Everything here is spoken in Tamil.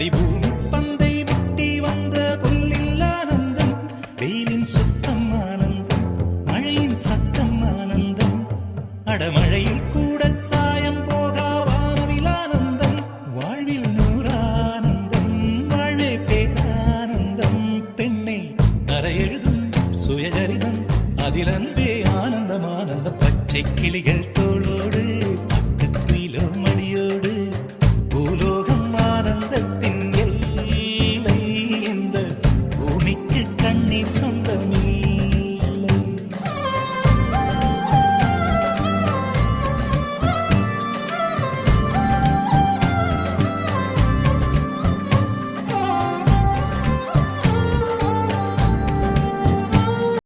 அடிபூமி பந்தை விட்டி வந்த புல்லில் ஆனந்தம், வெயிலின் சுத்தம் ஆனந்தம், மழையின் சத்தம் ஆனந்தம், அடமழையில் கூட சாயம் போகா வானவில் ஆனந்தம், வாழ்வில் நூறானந்தம், வாழ்வே பேரானந்தம். பெண்ணை அறை எழுதும் சுயஜரிதம், அதில் அன்பே ஆனந்தம் ஆனந்தம். பச்சை கிளிகள்